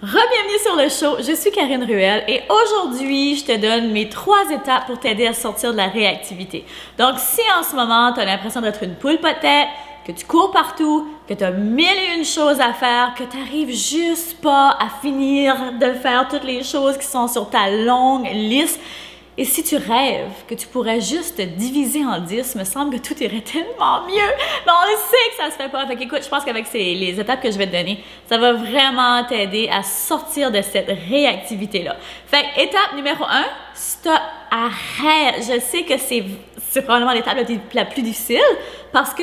Re-bienvenue sur le show, je suis Karine Ruel et aujourd'hui, je te donne mes 3 étapes pour t'aider à sortir de la réactivité. Donc, si en ce moment, tu as l'impression d'être une poule potette, que tu cours partout, que tu as 1001 choses à faire, que tu n'arrives juste pas à finir de faire toutes les choses qui sont sur ta longue liste, et si tu rêves que tu pourrais juste te diviser en 10, me semble que tout irait tellement mieux. Mais on le sait que ça se fait pas. Fait qu'écoute, je pense qu'avec les étapes que je vais te donner, ça va vraiment t'aider à sortir de cette réactivité-là. Fait que, étape numéro 1, stop, arrête. Je sais que c'est probablement l'étape la plus difficile parce que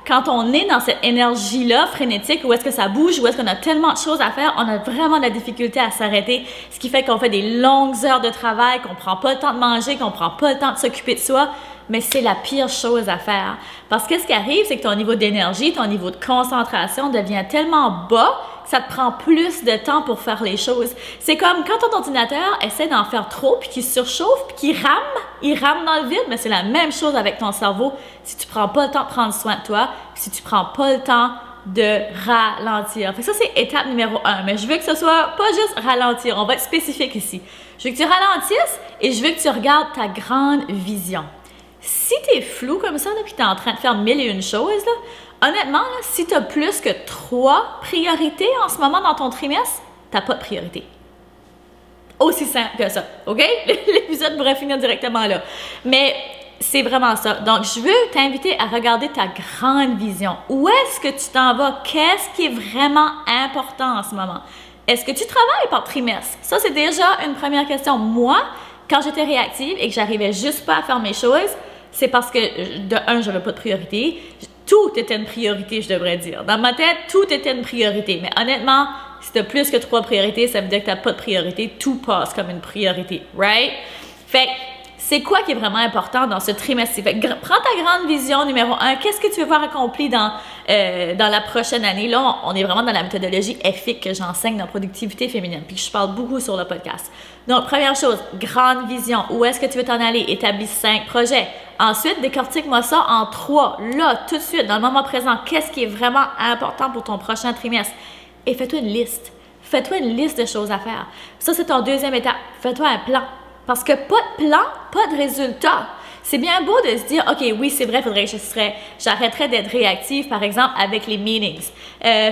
quand on est dans cette énergie-là frénétique, où est-ce que ça bouge, où est-ce qu'on a tellement de choses à faire, on a vraiment de la difficulté à s'arrêter, ce qui fait qu'on fait des longues heures de travail, qu'on prend pas le temps de manger, qu'on prend pas le temps de s'occuper de soi, mais c'est la pire chose à faire. Parce que ce qui arrive, c'est que ton niveau d'énergie, ton niveau de concentration devient tellement bas que ça te prend plus de temps pour faire les choses. C'est comme quand ton ordinateur essaie d'en faire trop, puis qu'il surchauffe, puis qu'il rame, il rame dans le vide, mais c'est la même chose avec ton cerveau si tu prends pas le temps de prendre soin de toi, puis si tu prends pas le temps de ralentir. Fait que ça, c'est étape numéro 1. Mais je veux que ce soit pas juste ralentir, on va être spécifique ici. Je veux que tu ralentisses et je veux que tu regardes ta grande vision. Si tu es flou comme ça, puis tu es en train de faire 1001 choses, là, honnêtement, là, si tu as plus que 3 priorités en ce moment dans ton trimestre, tu n'as pas de priorité. Aussi simple que ça, OK? L'épisode pourrait finir directement là. Mais c'est vraiment ça. Donc, je veux t'inviter à regarder ta grande vision. Où est-ce que tu t'en vas? Qu'est-ce qui est vraiment important en ce moment? Est-ce que tu travailles par trimestre? Ça, c'est déjà une première question. Moi, quand j'étais réactive et que j'arrivais juste pas à faire mes choses, c'est parce que, de un, j'avais pas de priorité. Tout était une priorité, je devrais dire. Dans ma tête, tout était une priorité. Mais honnêtement, si tu as plus que 3 priorités, ça veut dire que tu n'as pas de priorité. Tout passe comme une priorité, right? Fait c'est quoi qui est vraiment important dans ce trimestre? Fait que, prends ta grande vision numéro 1. Qu'est-ce que tu veux voir accompli dans la prochaine année? Là, on est vraiment dans la méthodologie EFIC que j'enseigne dans Productivité féminine, puis que je parle beaucoup sur le podcast. Donc, première chose, grande vision. Où est-ce que tu veux t'en aller? Établis 5 projets. Ensuite, décortique-moi ça en 3. Là, tout de suite, dans le moment présent, qu'est-ce qui est vraiment important pour ton prochain trimestre? Et fais-toi une liste. Fais-toi une liste de choses à faire. Ça, c'est ton deuxième étape. Fais-toi un plan. Parce que pas de plan, pas de résultat. C'est bien beau de se dire, OK, oui, c'est vrai, j'arrêterais d'être réactive, par exemple, avec les meetings.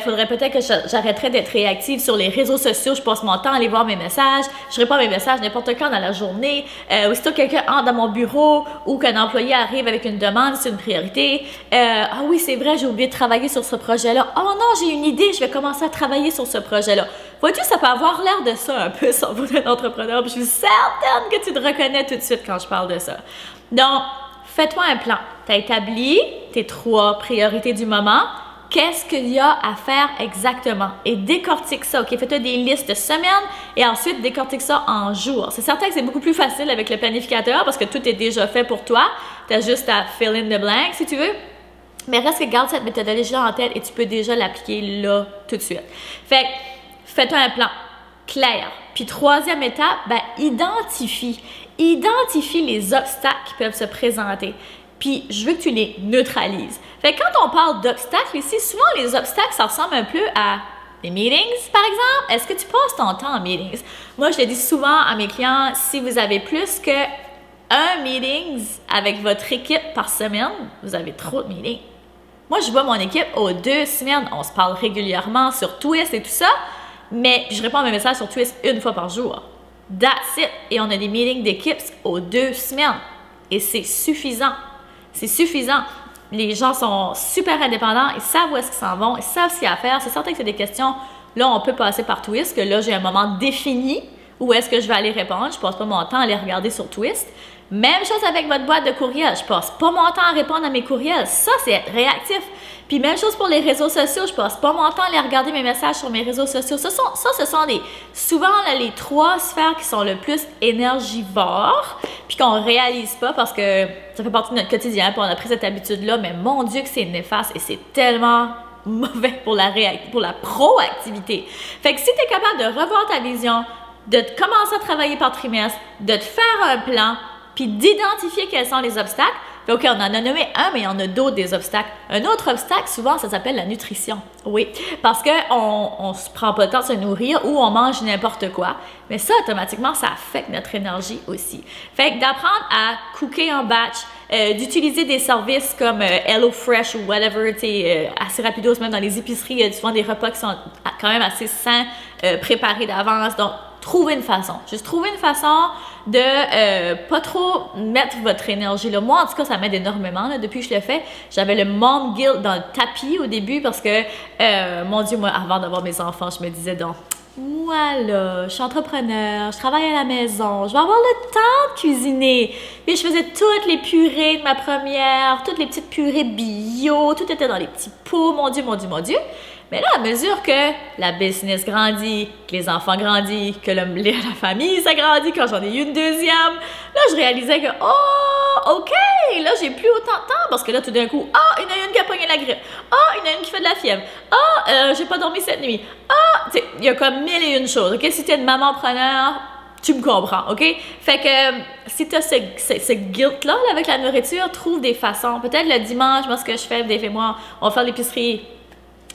Faudrait peut-être que j'arrêterais d'être réactive sur les réseaux sociaux. Je passe mon temps à aller voir mes messages. Je réponds à mes messages n'importe quand dans la journée. Aussitôt que quelqu'un entre dans mon bureau ou qu'un employé arrive avec une demande, c'est une priorité. Ah oui, c'est vrai, j'ai oublié de travailler sur ce projet-là. Oh non, j'ai une idée, je vais commencer à travailler sur ce projet-là. Vois-tu, ça peut avoir l'air de ça un peu, sur vous d'un entrepreneur. Puis je suis certaine que tu te reconnais tout de suite quand je parle de ça. Donc, fais-toi un plan. Tu as établi tes 3 priorités du moment. Qu'est-ce qu'il y a à faire exactement? Et décortique ça, OK? Fais-toi des listes de semaines et ensuite décortique ça en jours. C'est certain que c'est beaucoup plus facile avec le planificateur parce que tout est déjà fait pour toi. Tu as juste à fill in the blank, si tu veux. Mais reste que garde cette méthodologie-là en tête et tu peux déjà l'appliquer là, tout de suite. Fait que, fais-toi un plan clair. Puis troisième étape, ben, identifie les obstacles qui peuvent se présenter. Puis, je veux que tu les neutralises. Fait que quand on parle d'obstacles ici, souvent les obstacles, ça ressemble un peu à des meetings, par exemple. Est-ce que tu passes ton temps en meetings? Moi, je le dis souvent à mes clients, si vous avez plus que un meeting avec votre équipe par semaine, vous avez trop de meetings. Moi, je vois mon équipe aux 2 semaines. On se parle régulièrement sur Twist et tout ça, mais je réponds à mes messages sur Twist 1 fois par jour. That's it. Et on a des meetings d'équipe aux 2 semaines. Et c'est suffisant. C'est suffisant. Les gens sont super indépendants, ils savent où est-ce qu'ils s'en vont, ils savent ce qu'il y a à faire. C'est certain que c'est des questions, là, on peut passer par Twist, que là, j'ai un moment défini où est-ce que je vais aller répondre. Je passe pas mon temps à aller regarder sur Twist. Même chose avec votre boîte de courriel. Je passe pas mon temps à répondre à mes courriels. Ça, c'est être réactif. Puis même chose pour les réseaux sociaux. Je passe pas mon temps à aller regarder mes messages sur mes réseaux sociaux. Ce sont souvent là, les 3 sphères qui sont le plus énergivores puis qu'on réalise pas parce que ça fait partie de notre quotidien puis on a pris cette habitude-là. Mais mon Dieu que c'est néfaste et c'est tellement mauvais pour la proactivité. Fait que si tu es capable de revoir ta vision, de commencer à travailler par trimestre, de te faire un plan, puis d'identifier quels sont les obstacles, OK, on en a nommé un, mais il y en a d'autres des obstacles. Un autre obstacle, souvent, ça s'appelle la nutrition. Oui, parce qu'on ne se prend pas le temps de se nourrir ou on mange n'importe quoi. Mais ça, automatiquement, ça affecte notre énergie aussi. Fait que d'apprendre à cooker en batch, d'utiliser des services comme HelloFresh ou whatever, assez rapidos, même dans les épiceries, il y a souvent des repas qui sont quand même assez sains, préparés d'avance. Donc, trouver une façon. Juste trouver une façon de pas trop mettre votre énergie là. Moi, en tout cas, ça m'aide énormément. Là, depuis que je le fais, j'avais le mom guilt dans le tapis au début parce que, mon Dieu, moi, avant d'avoir mes enfants, je me disais donc, moi là, je suis entrepreneur, je travaille à la maison, je vais avoir le temps de cuisiner. Puis je faisais toutes les purées de ma première, toutes les petites purées bio, tout était dans les petits pots, mon Dieu, mon Dieu, mon Dieu. Mais là, à mesure que la business grandit, que les enfants grandissent, que la famille s'agrandit, quand j'en ai eu une deuxième, là, je réalisais que, oh, OK, là, j'ai plus autant de temps parce que là, tout d'un coup, il y en a une qui a pogné la grippe. Il y en a une qui fait de la fièvre. J'ai pas dormi cette nuit. Tu sais, il y a comme 1001 choses. OK, si t'es une maman-preneur, tu me comprends, OK? Fait que si tu as ce guilt-là avec la nourriture, trouve des façons. Peut-être le dimanche, moi, ce que je fais, des fois, moi, on va faire l'épicerie.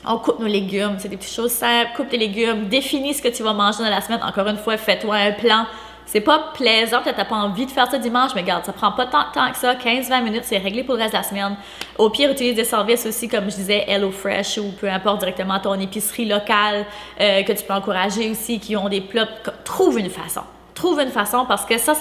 On coupe nos légumes, c'est des petites choses simples. Coupe tes légumes, définis ce que tu vas manger dans la semaine. Encore une fois, fais-toi un plan. C'est pas plaisant, peut-être t'as pas envie de faire ça dimanche, mais regarde, ça prend pas tant de temps que ça, 15-20 minutes, c'est réglé pour le reste de la semaine. Au pire, utilise des services aussi, comme je disais, HelloFresh ou peu importe, directement ton épicerie locale que tu peux encourager aussi, qui ont des plats. Trouve une façon. Trouve une façon parce que ça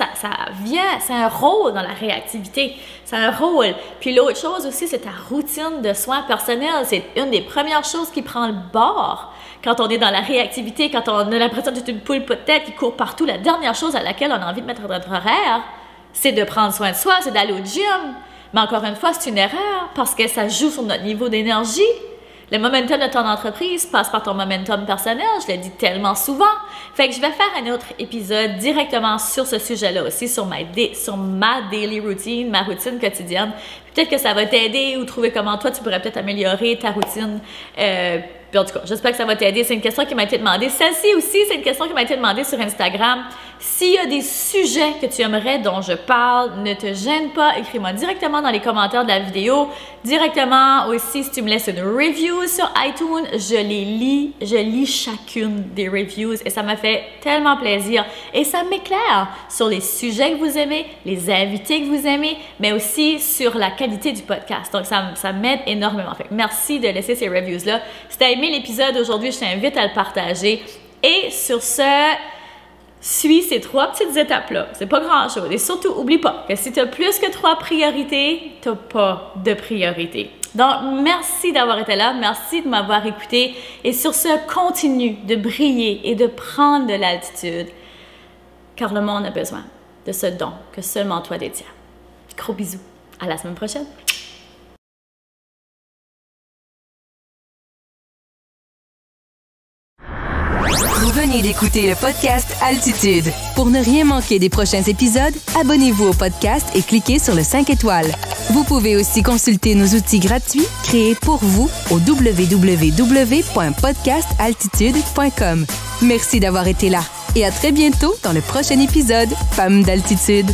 vient, c'est un rôle dans la réactivité. C'est un rôle. Puis l'autre chose aussi, c'est ta routine de soins personnels. C'est une des premières choses qui prend le bord quand on est dans la réactivité, quand on a l'impression d'être une poule peut-être qui court partout. La dernière chose à laquelle on a envie de mettre notre horaire, c'est de prendre soin de soi, c'est d'aller au gym. Mais encore une fois, c'est une erreur parce que ça joue sur notre niveau d'énergie. Le momentum de ton entreprise passe par ton momentum personnel, je le dis tellement souvent. Fait que je vais faire un autre épisode directement sur ce sujet-là aussi, sur ma daily routine, ma routine quotidienne. Peut-être que ça va t'aider ou trouver comment toi, tu pourrais peut-être améliorer ta routine. Puis en tout cas, j'espère que ça va t'aider. C'est une question qui m'a été demandée. Celle-ci aussi, c'est une question qui m'a été demandée sur Instagram. S'il y a des sujets que tu aimerais dont je parle, ne te gêne pas. Écris-moi directement dans les commentaires de la vidéo. Directement aussi, si tu me laisses une review sur iTunes, je les lis. Je lis chacune des reviews et ça m'a fait tellement plaisir. Et ça m'éclaire sur les sujets que vous aimez, les invités que vous aimez, mais aussi sur la qualité du podcast. Donc, ça m'aide énormément. Fait que merci de laisser ces reviews-là. Si tu as aimé l'épisode aujourd'hui, je t'invite à le partager. Et sur ce, suis ces 3 petites étapes-là. C'est pas grand-chose. Et surtout, oublie pas que si tu as plus que 3 priorités, tu n'as pas de priorité. Donc, merci d'avoir été là. Merci de m'avoir écouté. Et sur ce, continue de briller et de prendre de l'altitude. Car le monde a besoin de ce don que seulement toi détiens. Gros bisous. À la semaine prochaine. Vous venez d'écouter le podcast Altitude. Pour ne rien manquer des prochains épisodes, abonnez-vous au podcast et cliquez sur le 5 étoiles. Vous pouvez aussi consulter nos outils gratuits créés pour vous au www.podcastaltitude.com. Merci d'avoir été là et à très bientôt dans le prochain épisode Femmes d'Altitude.